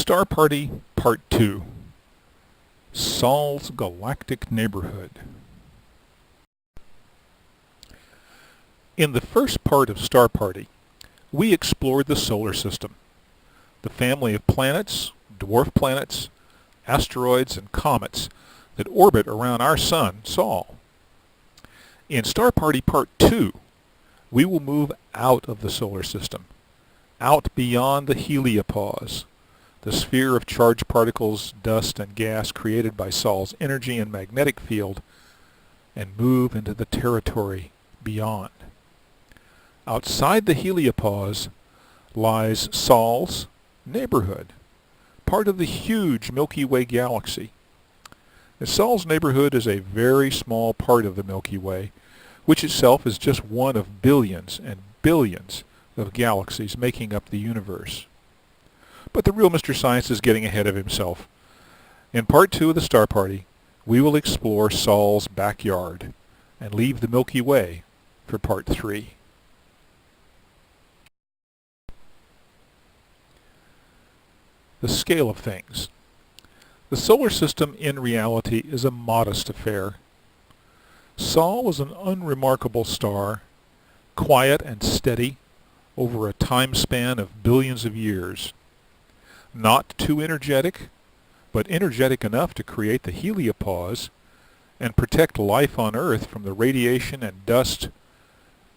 Star Party Part 2, Sol's Galactic Neighborhood. In the first part of Star Party, we explored the solar system, the family of planets, dwarf planets, asteroids, and comets that orbit around our sun, Sol. In Star Party Part 2, we will move out of the solar system, out beyond the heliopause, the sphere of charged particles, dust, and gas created by Sol's energy and magnetic field, and move into the territory beyond. Outside the heliopause lies Sol's neighborhood, part of the huge Milky Way galaxy. Sol's neighborhood is a very small part of the Milky Way, which itself is just one of billions and billions of galaxies making up the universe. But the real Mr. Science is getting ahead of himself. In Part 2 of the Star Party, we will explore Sol's backyard and leave the Milky Way for Part 3. The scale of things. The solar system in reality is a modest affair. Sol was an unremarkable star, quiet and steady over a time span of billions of years. Not too energetic, but energetic enough to create the heliopause and protect life on Earth from the radiation and dust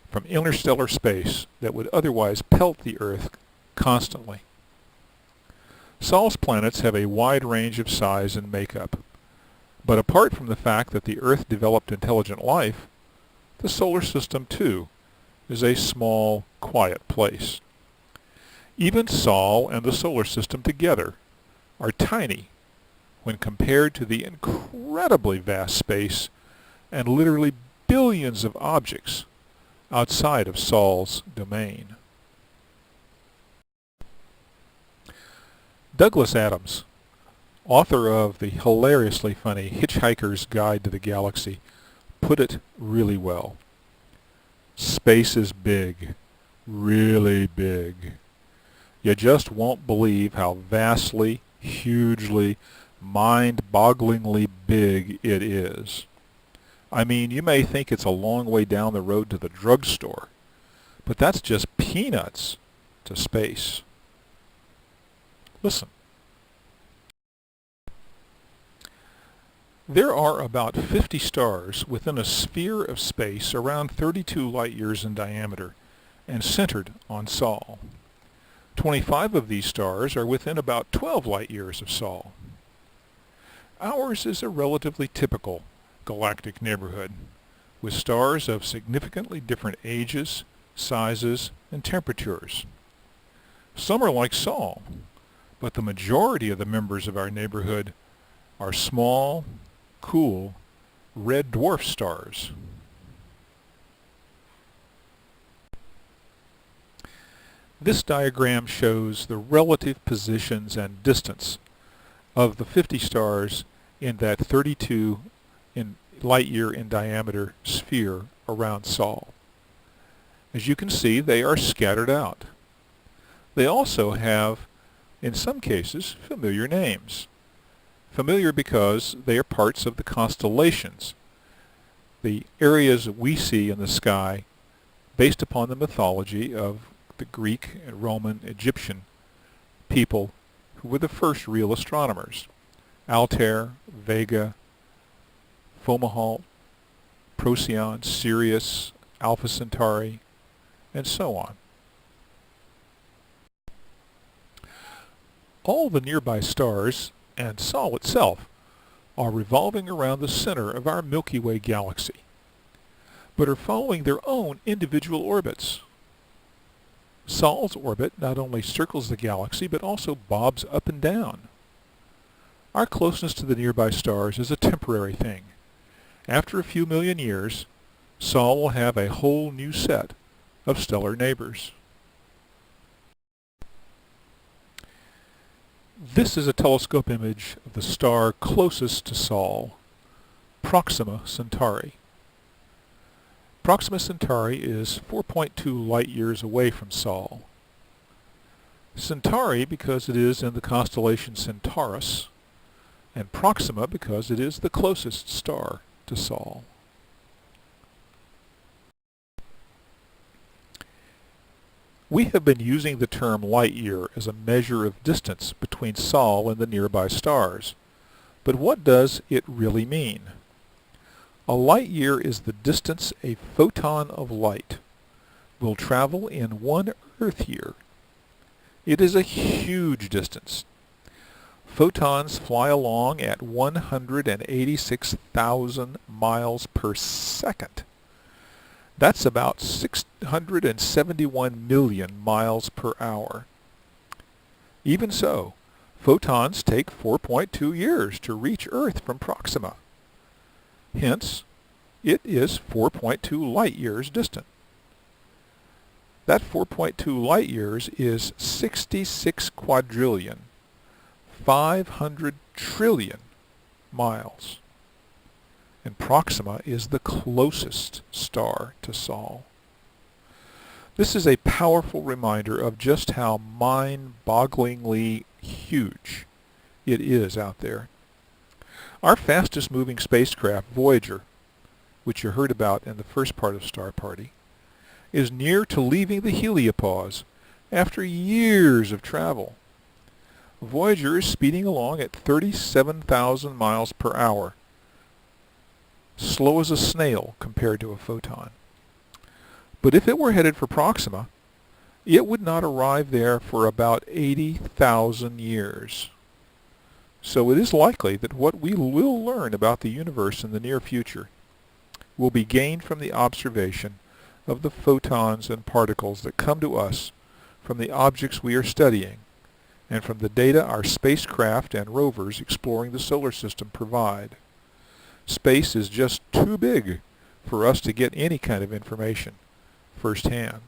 from interstellar space that would otherwise pelt the Earth constantly. Sol's planets have a wide range of size and makeup, but apart from the fact that the Earth developed intelligent life, the solar system too is a small, quiet place. Even Sol and the solar system together are tiny when compared to the incredibly vast space and literally billions of objects outside of Sol's domain. Douglas Adams, author of the hilariously funny Hitchhiker's Guide to the Galaxy, put it really well. Space is big, really big. You just won't believe how vastly, hugely, mind-bogglingly big it is. I mean, you may think it's a long way down the road to the drugstore, but that's just peanuts to space. Listen. There are about 50 stars within a sphere of space around 32 light-years in diameter and centered on Sol. 25 of these stars are within about 12 light-years of Sol. Ours is a relatively typical galactic neighborhood, with stars of significantly different ages, sizes, and temperatures. Some are like Sol, but the majority of the members of our neighborhood are small, cool, red dwarf stars. This diagram shows the relative positions and distance of the 50 stars in that 32 light-year in diameter sphere around Sol. As you can see, they are scattered out. They also have, in some cases, familiar names. Familiar because they are parts of the constellations, the areas we see in the sky based upon the mythology of the Greek, Roman, Egyptian people who were the first real astronomers. Altair, Vega, Fomalhaut, Procyon, Sirius, Alpha Centauri, and so on. All the nearby stars and Sol itself are revolving around the center of our Milky Way galaxy, but are following their own individual orbits. Sol's orbit not only circles the galaxy, but also bobs up and down. Our closeness to the nearby stars is a temporary thing. After a few million years, Sol will have a whole new set of stellar neighbors. This is a telescope image of the star closest to Sol, Proxima Centauri. Proxima Centauri is 4.2 light-years away from Sol. Centauri because it is in the constellation Centaurus, and Proxima because it is the closest star to Sol. We have been using the term light year as a measure of distance between Sol and the nearby stars. But what does it really mean? A light year is the distance a photon of light will travel in 1 Earth year. It is a huge distance. Photons fly along at 186,000 miles per second. That's about 671 million miles per hour. Even so, photons take 4.2 years to reach Earth from Proxima. Hence, it is 4.2 light years distant. That 4.2 light years is 66 quadrillion, 500 trillion miles. And Proxima is the closest star to Sol. This is a powerful reminder of just how mind-bogglingly huge it is out there. Our fastest moving spacecraft, Voyager, which you heard about in the first part of Star Party, is near to leaving the heliopause after years of travel. Voyager is speeding along at 37,000 miles per hour, slow as a snail compared to a photon. But if it were headed for Proxima, it would not arrive there for about 80,000 years. So it is likely that what we will learn about the universe in the near future will be gained from the observation of the photons and particles that come to us from the objects we are studying and from the data our spacecraft and rovers exploring the solar system provide. Space is just too big for us to get any kind of information firsthand.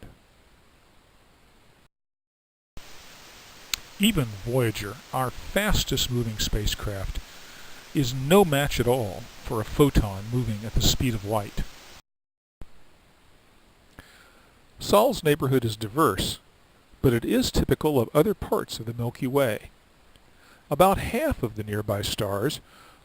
Even Voyager, our fastest moving spacecraft, is no match at all for a photon moving at the speed of light. Sol's neighborhood is diverse, but it is typical of other parts of the Milky Way. About half of the nearby stars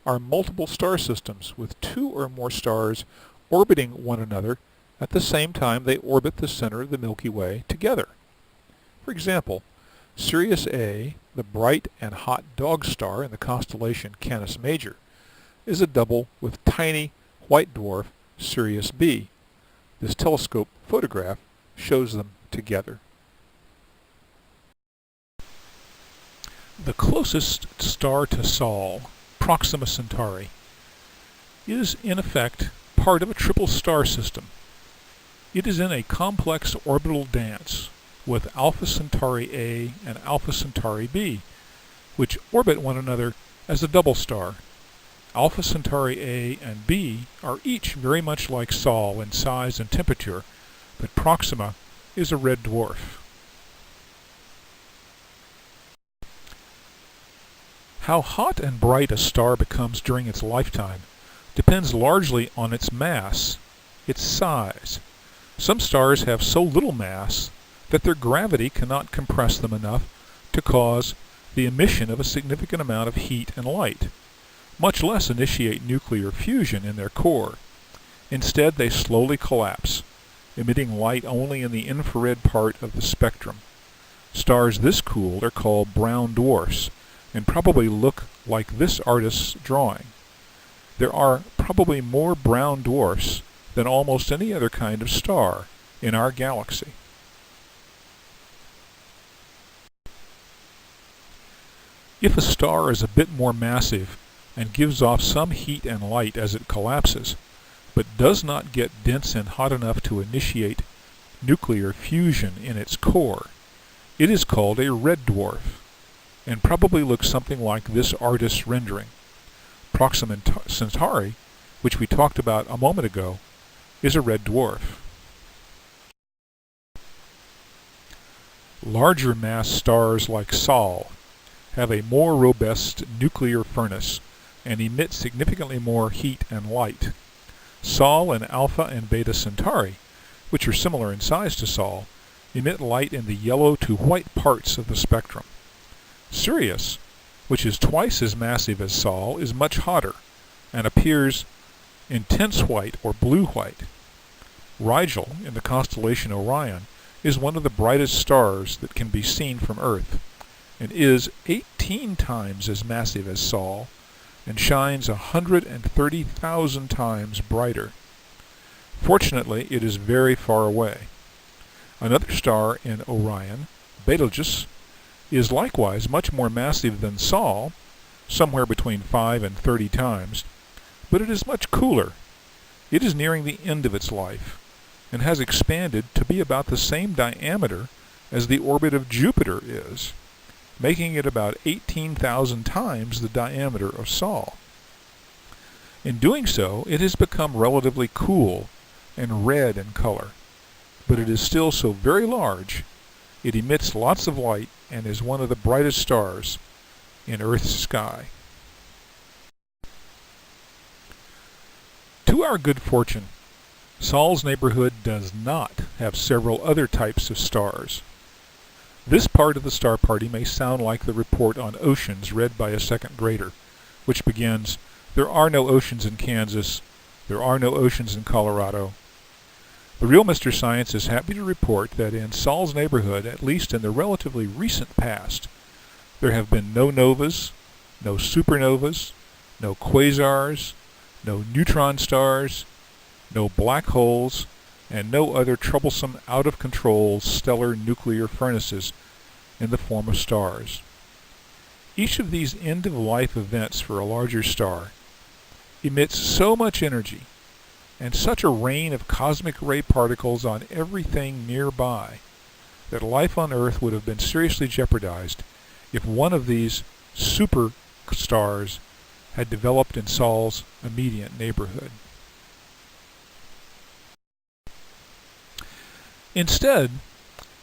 are multiple star systems with 2 or more stars orbiting one another at the same time they orbit the center of the Milky Way together. For example, Sirius A, the bright and hot dog star in the constellation Canis Major, is a double with tiny white dwarf Sirius B. This telescope photograph shows them together. The closest star to Sol, Proxima Centauri, is in effect part of a triple star system. It is in a complex orbital dance with Alpha Centauri A and Alpha Centauri B, which orbit one another as a double star. Alpha Centauri A and B are each very much like Sol in size and temperature, but Proxima is a red dwarf. How hot and bright a star becomes during its lifetime depends largely on its mass, its size. Some stars have so little mass that their gravity cannot compress them enough to cause the emission of a significant amount of heat and light, much less initiate nuclear fusion in their core. Instead, they slowly collapse, emitting light only in the infrared part of the spectrum. Stars this cool are called brown dwarfs, and probably look like this artist's drawing. There are probably more brown dwarfs than almost any other kind of star in our galaxy. If a star is a bit more massive and gives off some heat and light as it collapses, but does not get dense and hot enough to initiate nuclear fusion in its core, it is called a red dwarf, and probably looks something like this artist's rendering. Proxima Centauri, which we talked about a moment ago, is a red dwarf. Larger mass stars like Sol have a more robust nuclear furnace and emit significantly more heat and light. Sol and Alpha and Beta Centauri, which are similar in size to Sol, emit light in the yellow to white parts of the spectrum. Sirius, which is twice as massive as Sol, is much hotter and appears intense white or blue-white. Rigel, in the constellation Orion, is one of the brightest stars that can be seen from Earth, and is 18 times as massive as Sol, and shines 130,000 times brighter. Fortunately, it is very far away. Another star in Orion, Betelgeuse, is likewise much more massive than Sol, somewhere between 5 and 30 times, but it is much cooler. It is nearing the end of its life, and has expanded to be about the same diameter as the orbit of Jupiter is, making it about 18,000 times the diameter of Sol. In doing so, it has become relatively cool and red in color, but it is still so very large, it emits lots of light and is one of the brightest stars in Earth's sky. To our good fortune, Sol's neighborhood does not have several other types of stars. This part of the star party may sound like the report on oceans read by a second grader, which begins, "There are no oceans in Kansas. There are no oceans in Colorado." The real Mr. Science is happy to report that in Sol's neighborhood, at least in the relatively recent past, there have been no novas, no supernovas, no quasars, no neutron stars, no black holes, and no other troublesome, out-of-control stellar nuclear furnaces in the form of stars. Each of these end-of-life events for a larger star emits so much energy and such a rain of cosmic ray particles on everything nearby that life on Earth would have been seriously jeopardized if one of these super stars had developed in Sol's immediate neighborhood. Instead,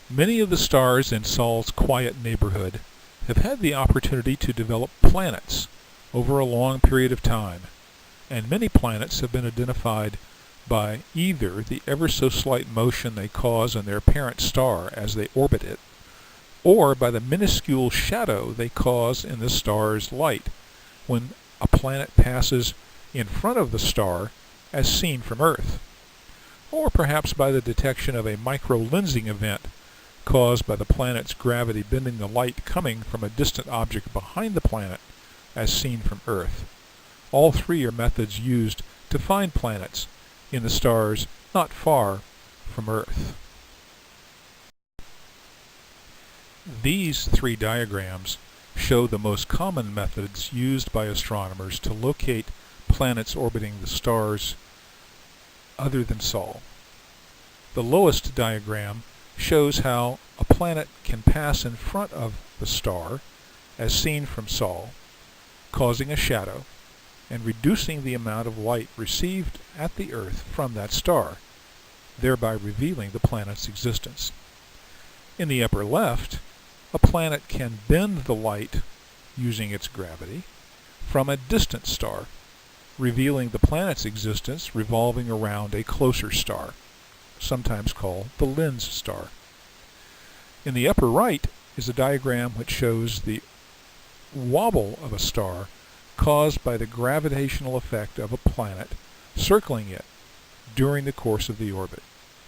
many of the stars in Sol's quiet neighborhood have had the opportunity to develop planets over a long period of time, and many planets have been identified by either the ever-so-slight motion they cause in their parent star as they orbit it, or by the minuscule shadow they cause in the star's light when a planet passes in front of the star as seen from Earth, or perhaps by the detection of a microlensing event caused by the planet's gravity bending the light coming from a distant object behind the planet as seen from Earth. All three are methods used to find planets in the stars not far from Earth. These three diagrams show the most common methods used by astronomers to locate planets orbiting the stars other than Sol. The lowest diagram shows how a planet can pass in front of the star as seen from Sol, causing a shadow and reducing the amount of light received at the Earth from that star, thereby revealing the planet's existence. In the upper left, a planet can bend the light using its gravity from a distant star, revealing the planet's existence revolving around a closer star, sometimes called the lens star. In the upper right is a diagram which shows the wobble of a star caused by the gravitational effect of a planet circling it during the course of the orbit,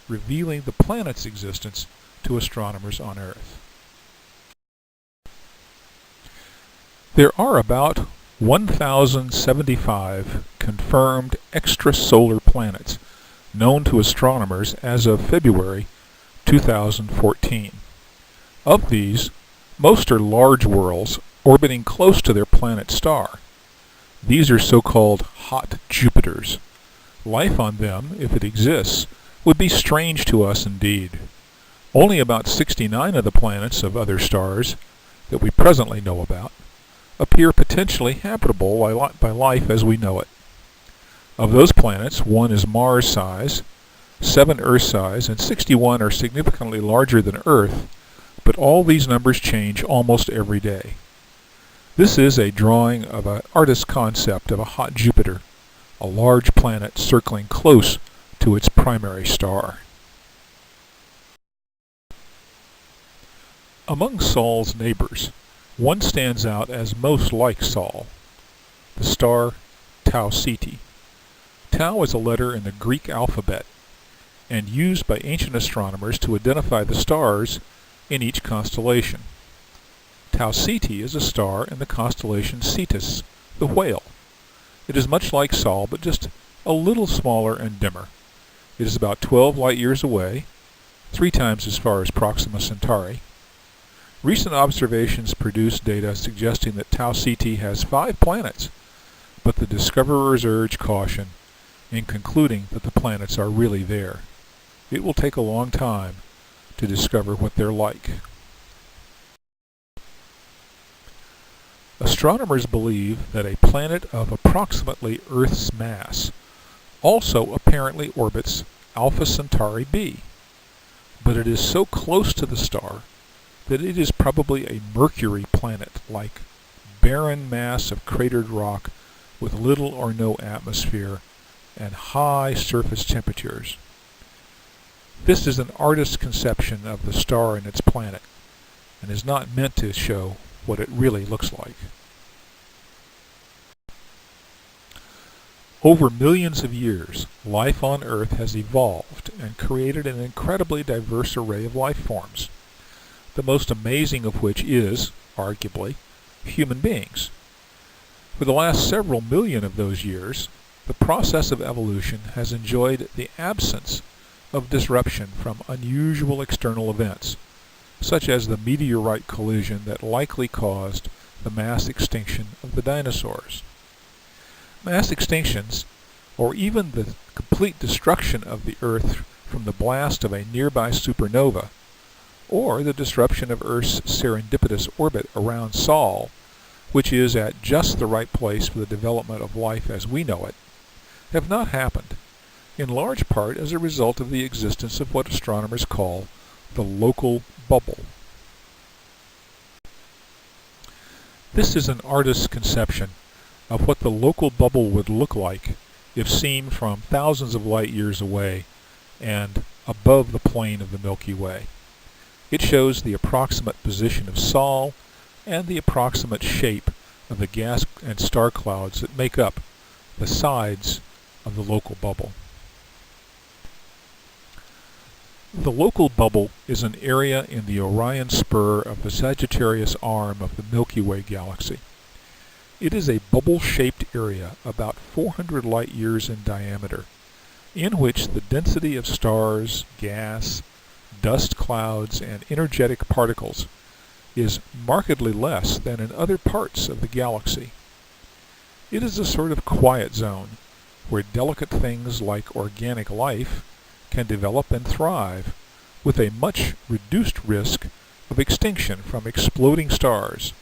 revealing the planet's existence to astronomers on Earth. There are about 1,075 confirmed extrasolar planets known to astronomers as of February 2014. Of these, most are large worlds orbiting close to their planet star. These are so-called hot Jupiters. Life on them, if it exists, would be strange to us indeed. Only about 69 of the planets of other stars that we presently know about appear potentially habitable by life as we know it. Of those planets, 1 is Mars-size, 7 Earth-size, and 61 are significantly larger than Earth, but all these numbers change almost every day. This is a drawing of an artist's concept of a hot Jupiter, a large planet circling close to its primary star. Among Sol's neighbors, one stands out as most like Sol, the star Tau Ceti. Tau is a letter in the Greek alphabet and used by ancient astronomers to identify the stars in each constellation. Tau Ceti is a star in the constellation Cetus, the whale. It is much like Sol, but just a little smaller and dimmer. It is about 12 light-years away, 3 times as far as Proxima Centauri. Recent observations produce data suggesting that Tau Ceti has 5 planets, but the discoverers urge caution in concluding that the planets are really there. It will take a long time to discover what they're like. Astronomers believe that a planet of approximately Earth's mass also apparently orbits Alpha Centauri b, but it is so close to the star that it is probably a Mercury planet-like barren mass of cratered rock with little or no atmosphere and high surface temperatures. This is an artist's conception of the star and its planet, and is not meant to show what it really looks like. Over millions of years, life on Earth has evolved and created an incredibly diverse array of life forms, the most amazing of which is, arguably, human beings. For the last several million of those years, the process of evolution has enjoyed the absence of disruption from unusual external events, such as the meteorite collision that likely caused the mass extinction of the dinosaurs. Mass extinctions, or even the complete destruction of the Earth from the blast of a nearby supernova, or the disruption of Earth's serendipitous orbit around Sol, which is at just the right place for the development of life as we know it, have not happened, in large part as a result of the existence of what astronomers call the local bubble. This is an artist's conception of what the local bubble would look like if seen from thousands of light years away and above the plane of the Milky Way. It shows the approximate position of Sol and the approximate shape of the gas and star clouds that make up the sides of the local bubble. The local bubble is an area in the Orion spur of the Sagittarius arm of the Milky Way galaxy. It is a bubble-shaped area about 400 light-years in diameter, in which the density of stars, gas, dust clouds, and energetic particles is markedly less than in other parts of the galaxy. It is a sort of quiet zone where delicate things like organic life can develop and thrive with a much reduced risk of extinction from exploding stars,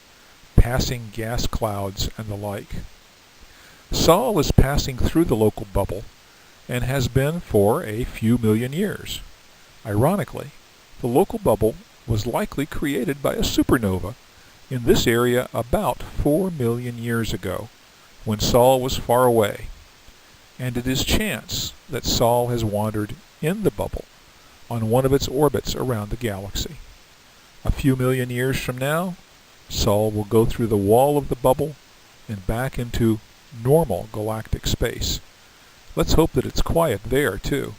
passing gas clouds, and the like. Sol is passing through the local bubble and has been for a few million years. Ironically, the local bubble was likely created by a supernova in this area about 4 million years ago, when Sol was far away, and it is chance that Sol has wandered in the bubble on one of its orbits around the galaxy. A few million years from now, Sol will go through the wall of the bubble and back into normal galactic space. Let's hope that it's quiet there, too.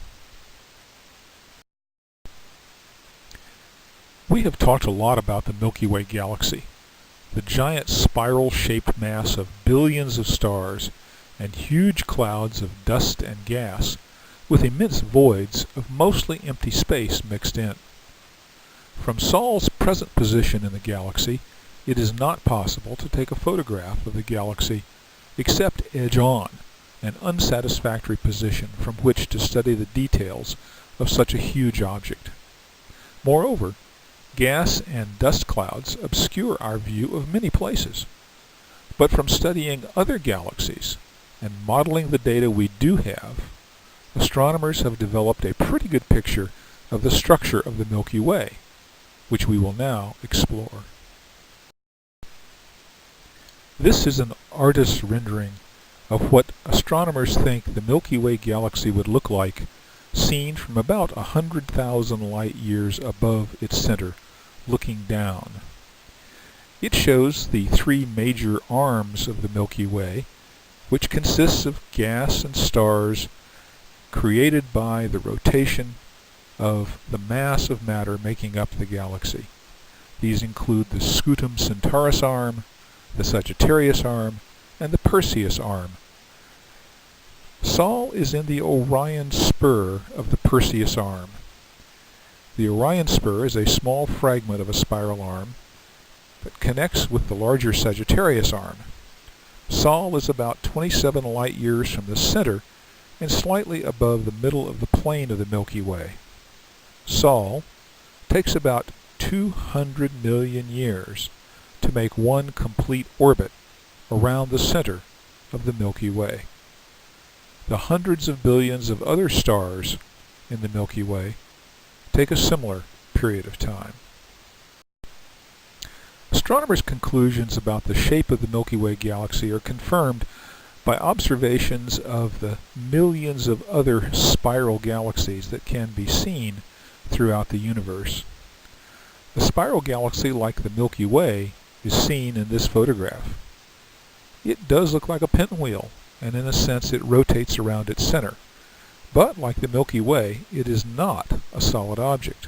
We have talked a lot about the Milky Way galaxy, the giant spiral-shaped mass of billions of stars and huge clouds of dust and gas, with immense voids of mostly empty space mixed in. From Sol's present position in the galaxy, it is not possible to take a photograph of the galaxy except edge-on, an unsatisfactory position from which to study the details of such a huge object. Moreover, gas and dust clouds obscure our view of many places. But from studying other galaxies and modeling the data we do have, astronomers have developed a pretty good picture of the structure of the Milky Way, which we will now explore. This is an artist's rendering of what astronomers think the Milky Way galaxy would look like seen from about 100,000 light years above its center looking down. It shows the three major arms of the Milky Way, which consists of gas and stars created by the rotation of the mass of matter making up the galaxy. These include the Scutum Centaurus arm, the Sagittarius arm, and the Perseus arm. Sol is in the Orion spur of the Perseus arm. The Orion spur is a small fragment of a spiral arm that connects with the larger Sagittarius arm. Sol is about 27 light years from the center and slightly above the middle of the plane of the Milky Way. Sol takes about 200 million years to make one complete orbit around the center of the Milky Way. The hundreds of billions of other stars in the Milky Way take a similar period of time. Astronomers' conclusions about the shape of the Milky Way galaxy are confirmed by observations of the millions of other spiral galaxies that can be seen throughout the universe. A spiral galaxy like the Milky Way is seen in this photograph. It does look like a pinwheel, and in a sense it rotates around its center. But like the Milky Way, it is not a solid object.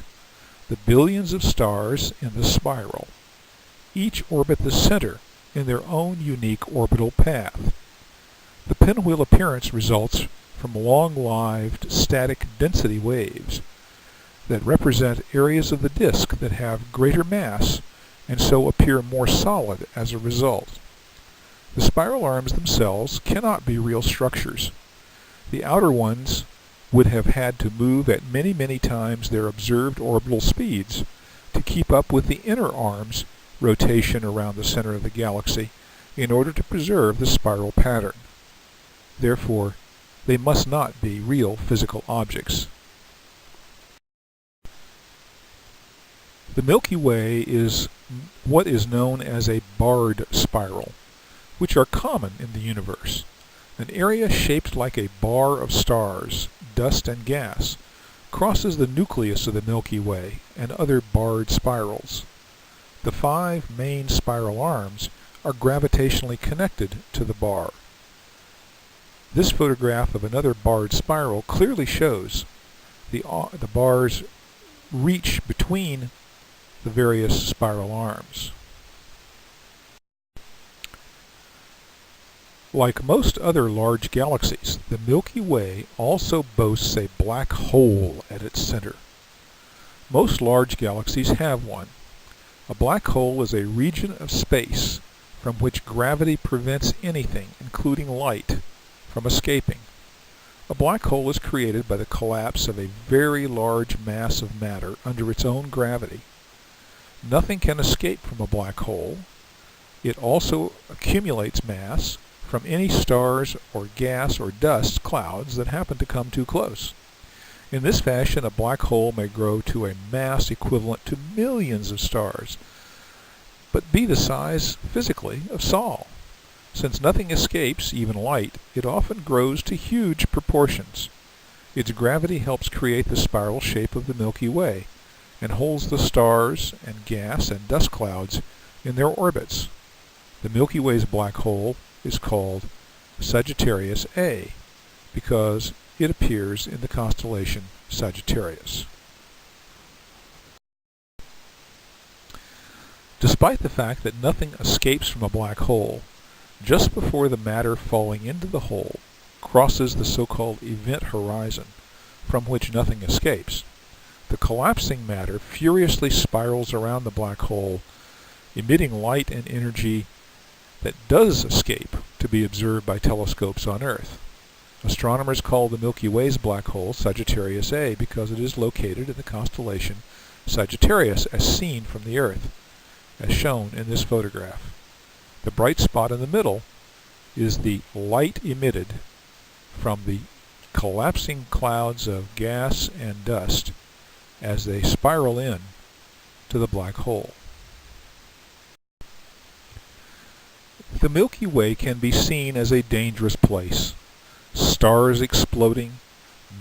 The billions of stars in the spiral each orbit the center in their own unique orbital path. The pinwheel appearance results from long-lived static density waves that represent areas of the disk that have greater mass and so appear more solid as a result. The spiral arms themselves cannot be real structures. The outer ones would have had to move at many, many times their observed orbital speeds to keep up with the inner arms' rotation around the center of the galaxy in order to preserve the spiral pattern. Therefore, they must not be real physical objects. The Milky Way is what is known as a barred spiral, which are common in the universe. An area shaped like a bar of stars, dust and gas, crosses the nucleus of the Milky Way and other barred spirals. The 5 main spiral arms are gravitationally connected to the bar. This photograph of another barred spiral clearly shows the bars reach between the various spiral arms. Like most other large galaxies, the Milky Way also boasts a black hole at its center. Most large galaxies have one. A black hole is a region of space from which gravity prevents anything, including light, from escaping. A black hole is created by the collapse of a very large mass of matter under its own gravity. Nothing can escape from a black hole. It also accumulates mass from any stars or gas or dust clouds that happen to come too close. In this fashion, a black hole may grow to a mass equivalent to millions of stars, but be the size, physically, of Sol. Since nothing escapes, even light, it often grows to huge proportions. Its gravity helps create the spiral shape of the Milky Way and holds the stars and gas and dust clouds in their orbits. The Milky Way's black hole is called Sagittarius A because it appears in the constellation Sagittarius. Despite the fact that nothing escapes from a black hole, just before the matter falling into the hole crosses the so-called event horizon, from which nothing escapes, the collapsing matter furiously spirals around the black hole, emitting light and energy that does escape to be observed by telescopes on Earth. Astronomers call the Milky Way's black hole Sagittarius A because it is located in the constellation Sagittarius as seen from the Earth, as shown in this photograph. The bright spot in the middle is the light emitted from the collapsing clouds of gas and dust as they spiral in to the black hole. The Milky Way can be seen as a dangerous place. Stars exploding,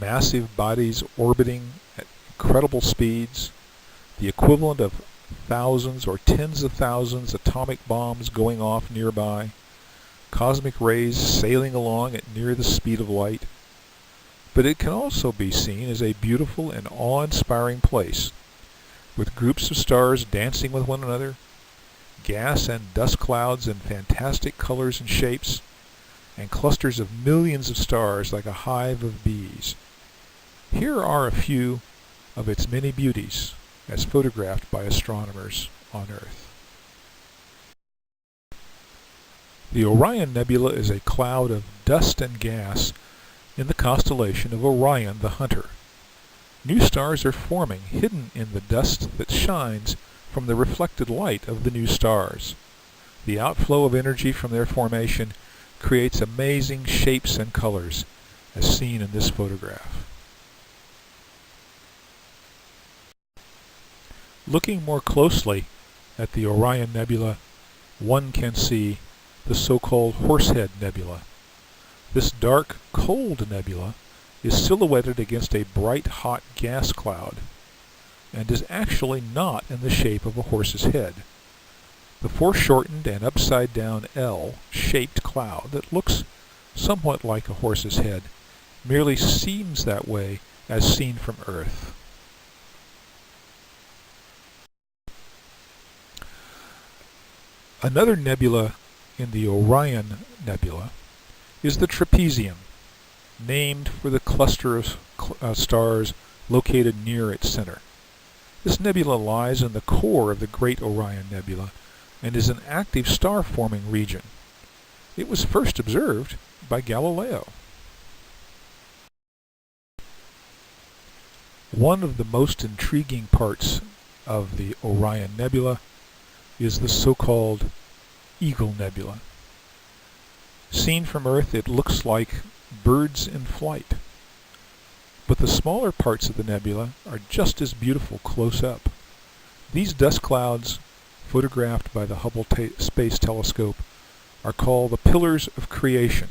massive bodies orbiting at incredible speeds, the equivalent of thousands or tens of thousands atomic bombs going off nearby, cosmic rays sailing along at near the speed of light. But it can also be seen as a beautiful and awe-inspiring place, with groups of stars dancing with one another, gas and dust clouds in fantastic colors and shapes, and clusters of millions of stars like a hive of bees. Here are a few of its many beauties as photographed by astronomers on Earth. The Orion Nebula is a cloud of dust and gas in the constellation of Orion the Hunter. New stars are forming, hidden in the dust that shines from the reflected light of the new stars. The outflow of energy from their formation creates amazing shapes and colors, as seen in this photograph. Looking more closely at the Orion Nebula, one can see the so-called Horsehead Nebula. This dark, cold nebula is silhouetted against a bright, hot gas cloud, and is actually not in the shape of a horse's head. The foreshortened and upside-down L-shaped cloud that looks somewhat like a horse's head merely seems that way as seen from Earth. Another nebula in the Orion Nebula is the Trapezium, named for the cluster of stars located near its center. This nebula lies in the core of the Great Orion Nebula and is an active star-forming region. It was first observed by Galileo. One of the most intriguing parts of the Orion Nebula is the so-called Eagle Nebula. Seen from Earth, it looks like birds in flight, but the smaller parts of the nebula are just as beautiful close up. These dust clouds, photographed by the Hubble Space Telescope, are called the pillars of creation.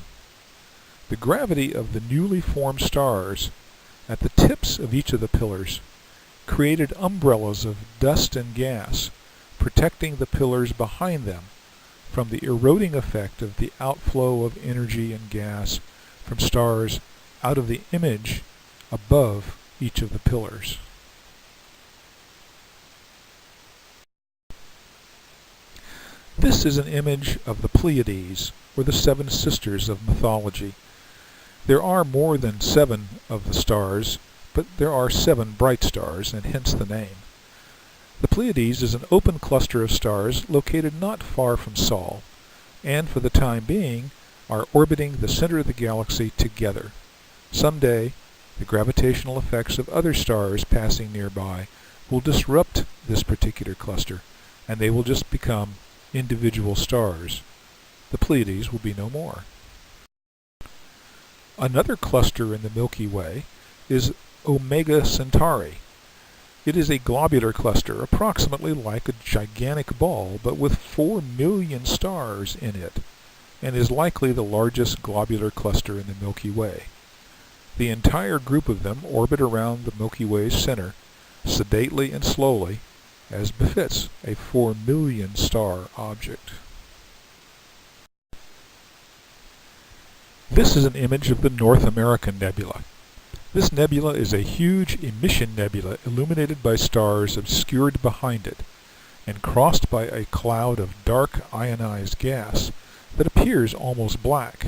The gravity of the newly formed stars at the tips of each of the pillars created umbrellas of dust and gas, protecting the pillars behind them from the eroding effect of the outflow of energy and gas from stars out of the image above each of the pillars. This is an image of the Pleiades, or the seven sisters of mythology. There are more than 7 of the stars, but there are 7 bright stars, and hence the name. The Pleiades is an open cluster of stars located not far from Sol, and for the time being are orbiting the center of the galaxy together. Someday, the gravitational effects of other stars passing nearby will disrupt this particular cluster, and they will just become individual stars. The Pleiades will be no more. Another cluster in the Milky Way is Omega Centauri. It is a globular cluster, approximately like a gigantic ball, but with 4 million stars in it, and is likely the largest globular cluster in the Milky Way. The entire group of them orbit around the Milky Way's center, sedately and slowly, as befits a 4 million star object. This is an image of the North American Nebula. This nebula is a huge emission nebula illuminated by stars obscured behind it and crossed by a cloud of dark ionized gas that appears almost black.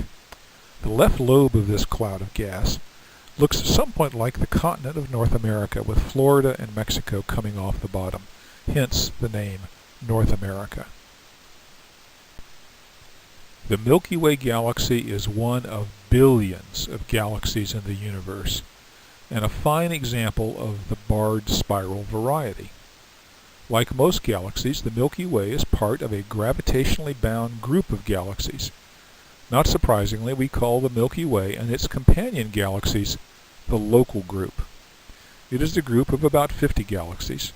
The left lobe of this cloud of gas looks somewhat like the continent of North America, with Florida and Mexico coming off the bottom, hence the name North America. The Milky Way galaxy is one of billions of galaxies in the universe, and a fine example of the barred spiral variety. Like most galaxies, the Milky Way is part of a gravitationally bound group of galaxies. Not surprisingly, we call the Milky Way and its companion galaxies the local group. It is a group of about 50 galaxies,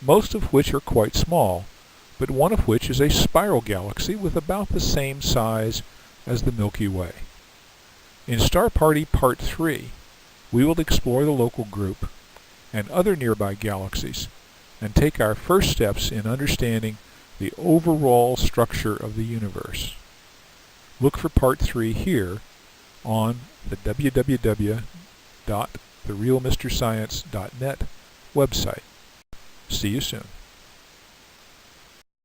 most of which are quite small, but one of which is a spiral galaxy with about the same size as the Milky Way. In Star Party Part 3, we will explore the local group and other nearby galaxies and take our first steps in understanding the overall structure of the universe. Look for Part 3 here on the www.therealmrscience.net website. See you soon.